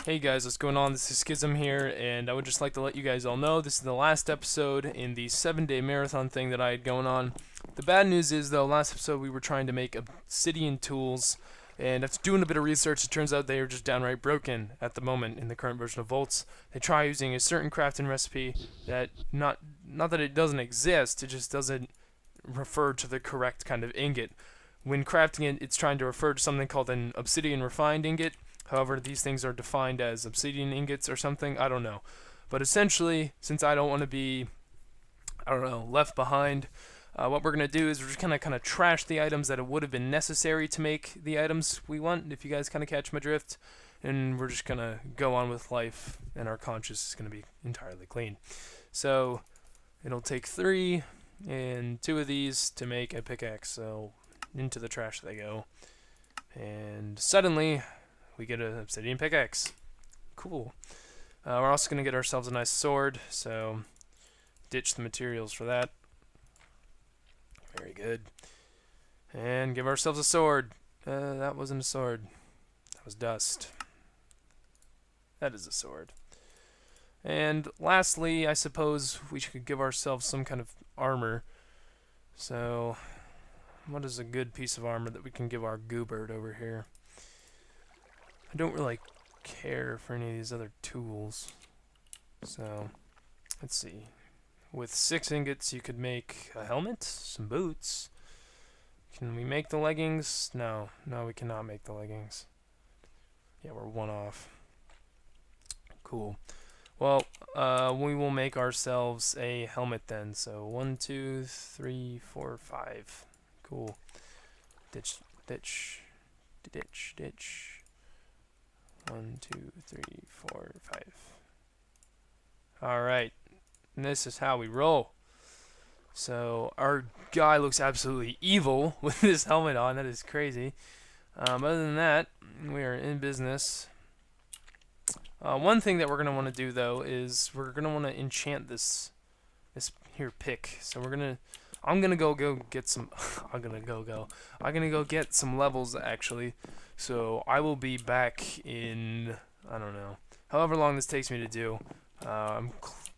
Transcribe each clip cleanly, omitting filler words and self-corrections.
Hey guys, what's going on? This is Schism here, and I would just like to let you guys all know this is the last episode in the 7-day marathon thing that I had going on. The bad news is, though, last episode we were trying to make obsidian tools, and after doing a bit of research, it turns out they are just downright broken at the moment in the current version of Voltz. They try using a certain crafting recipe that, not that it doesn't exist, it just doesn't refer to the correct kind of ingot. When crafting it, it's trying to refer to something called an obsidian refined ingot. However, these things are defined as obsidian ingots or something, I don't know. But essentially, since I don't want to be, left behind, what we're going to do is we're just going to kind of trash the items that it would have been necessary to make the items we want, if you guys kind of catch my drift. And we're just going to go on with life, and our conscience is going to be entirely clean. So, it'll take 3 and 2 of these to make a pickaxe, so into the trash they go. And suddenly we get an obsidian pickaxe. Cool. We're also going to get ourselves a nice sword, so ditch the materials for that. Very good. And give ourselves a sword. That wasn't a sword. That was dust. That is a sword. And lastly, I suppose we should give ourselves some kind of armor. So, what is a good piece of armor that we can give our goobert over here? I don't really care for any of these other tools. So, let's see. With 6 ingots, you could make a helmet, some boots. Can we make the leggings? No, we cannot make the leggings. Yeah, we're 1 off. Cool. Well, we will make ourselves a helmet then. So, 1, 2, 3, 4, 5. Cool. Ditch. 1, 2, 3, 4, 5. Alright. And this is how we roll. So, our guy looks absolutely evil with this helmet on. That is crazy. Other than that, we are in business. One thing that we're going to want to do, though, is we're going to want to enchant this here pick. So I'm gonna go get some. I'm gonna go get some levels actually. So I will be back in, I don't know, however long this takes me to do. I'm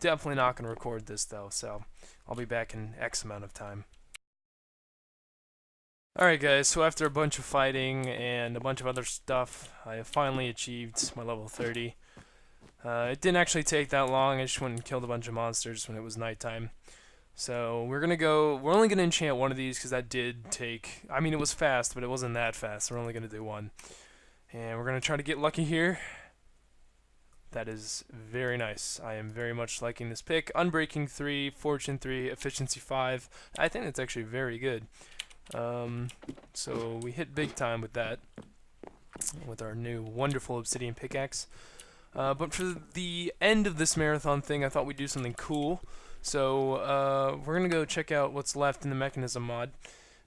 definitely not gonna record this though, so I'll be back in X amount of time. Alright guys, so after a bunch of fighting and a bunch of other stuff, I have finally achieved my level 30. It didn't actually take that long. I just went and killed a bunch of monsters when it was nighttime. So we're only gonna enchant one of these because that did take, I mean it was fast, but it wasn't that fast, so we're only gonna do one. And we're gonna try to get lucky here. That is very nice. I am very much liking this pick. Unbreaking 3, Fortune 3, Efficiency 5. I think that's actually very good. So we hit big time with that, with our new wonderful obsidian pickaxe. But for the end of this marathon thing, I thought we'd do something cool. So, we're going to go check out what's left in the Mekanism mod.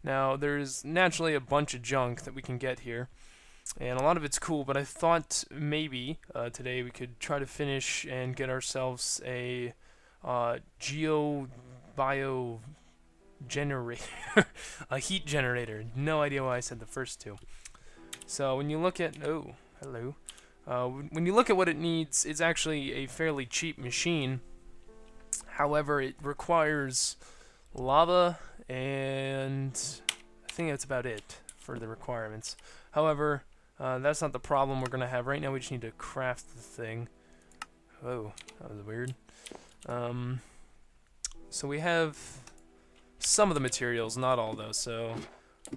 Now, there's naturally a bunch of junk that we can get here, and a lot of it's cool, but I thought maybe today we could try to finish and get ourselves a bio generator, a heat generator. No idea why I said the first two. So, when you look at, oh, hello. When you look at what it needs, it's actually a fairly cheap machine. However, it requires lava, and I think that's about it for the requirements. However, that's not the problem we're going to have. Right now we just need to craft the thing. Whoa, that was weird. So we have some of the materials, not all though, so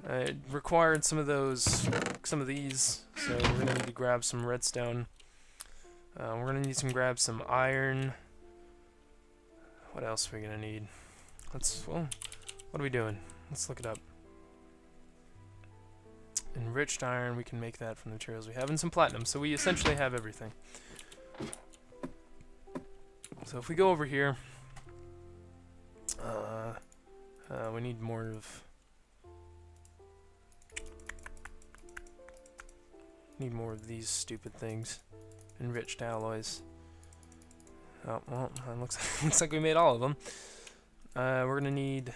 it required some of these, so we're going to need to grab some redstone. We're going to need to grab some iron. What else are we gonna need? What are we doing? Let's look it up. Enriched Iron, we can make that from the materials we have, and some platinum, so we essentially have everything. So if we go over here, we need more of these stupid things. Enriched Alloys. Oh, well, looks like we made all of them. We're gonna need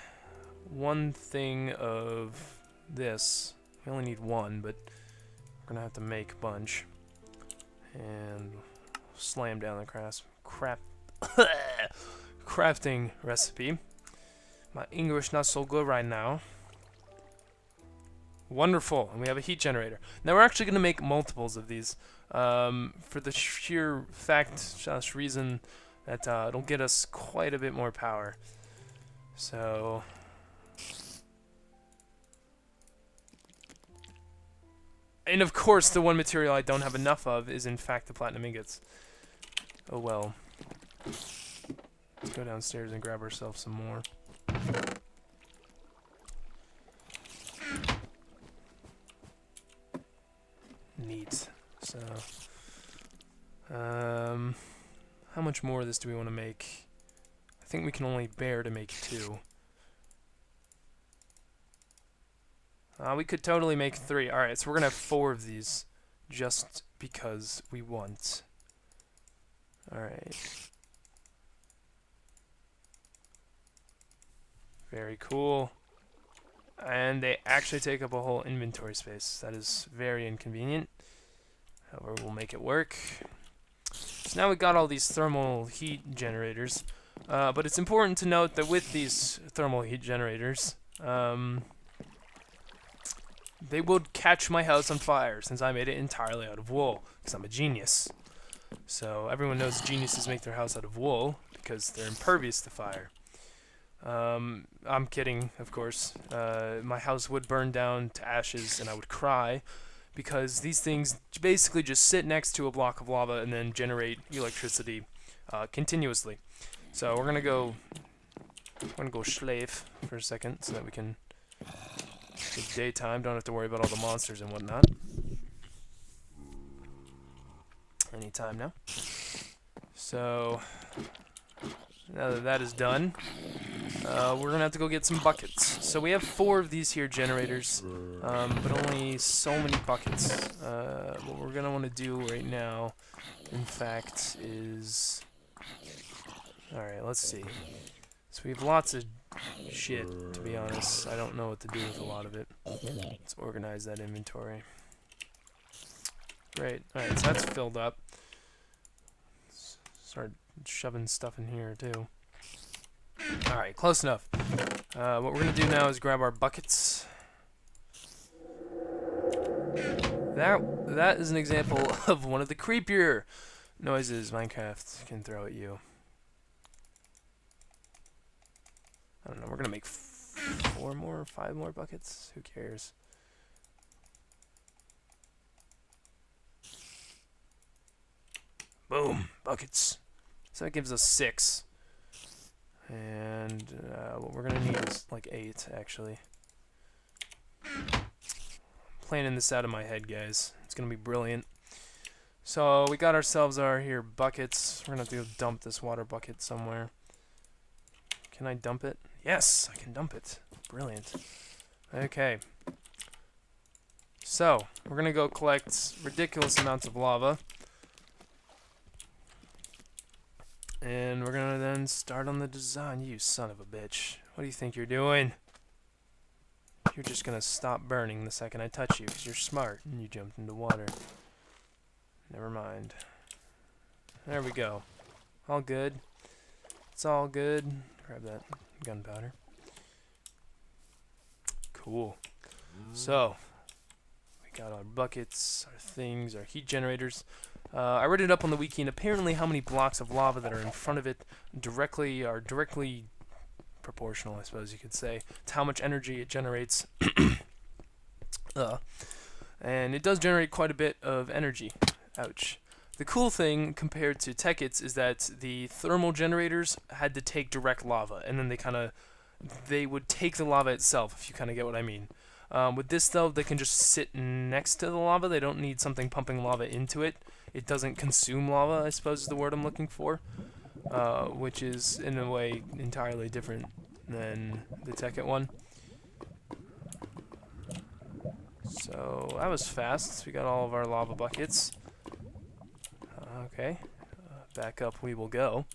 1 thing of this. We only need 1, but we're gonna have to make a bunch. And slam down the crafting recipe. My English not so good right now. Wonderful, and we have a heat generator. Now we're actually going to make multiples of these for the sheer reason that it'll get us quite a bit more power. So, and of course, the one material I don't have enough of is in fact the platinum ingots. Oh well. Let's go downstairs and grab ourselves some more. Neat. So, how much more of this do we want to make? I think we can only bear to make 2. We could totally make 3. Alright, so we're going to have 4 of these just because we want. Alright. Very cool. And they actually take up a whole inventory space. That is very inconvenient. However, we'll make it work. So now we've got all these thermal heat generators. But it's important to note that with these thermal heat generators, they would catch my house on fire since I made it entirely out of wool, because I'm a genius. So everyone knows geniuses make their house out of wool because they're impervious to fire. I'm kidding, of course. My house would burn down to ashes and I would cry because these things basically just sit next to a block of lava and then generate electricity continuously. So we're gonna go slave for a second so that we can it's daytime, don't have to worry about all the monsters and whatnot. Anytime now. So now that that is done, we're gonna have to go get some buckets. So we have 4 of these here generators, but only so many buckets. What we're gonna want to do right now, in fact, is alright, let's see. So we have lots of shit, to be honest. I don't know what to do with a lot of it. Let's organize that inventory. Great. Alright, so that's filled up. Let's start shoving stuff in here, too. Alright, close enough. What we're going to do now is grab our buckets. That is an example of one of the creepier noises Minecraft can throw at you. I don't know, we're gonna make 4 more, 5 more buckets? Who cares? Boom! Buckets! So that gives us 6. And what we're gonna need is like 8, actually. Planning this out of my head, guys. It's gonna be brilliant. So we got ourselves our buckets. We're gonna have to go dump this water bucket somewhere. Can I dump it? Yes, I can dump it. Brilliant. Okay. So, we're going to go collect ridiculous amounts of lava. And we're going to then start on the design. You son of a bitch. What do you think you're doing? You're just going to stop burning the second I touch you because you're smart and you jumped into water. Never mind. There we go. All good. It's all good. Grab that gunpowder. Cool. So, we got our buckets, our things, our heat generators. I read it up on the wiki, and apparently how many blocks of lava that are in front of it are directly proportional, I suppose you could say, to how much energy it generates. And it does generate quite a bit of energy. Ouch. The cool thing compared to Tekits is that the thermal generators had to take direct lava, and then they would take the lava itself, if you kind of get what I mean. With this, though, they can just sit next to the lava. They don't need something pumping lava into it. It doesn't consume lava, I suppose is the word I'm looking for, which is, in a way, entirely different than the Tekit one. So, that was fast. We got all of our lava buckets. Okay, back up we will go.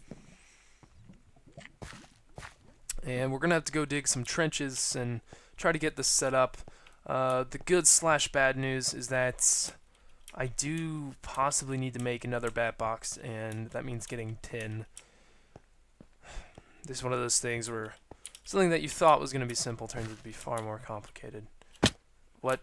And we're going to have to go dig some trenches and try to get this set up. The good/bad news is that I do possibly need to make another bat box, and that means getting tin. This is one of those things where something that you thought was going to be simple turns out to be far more complicated. What?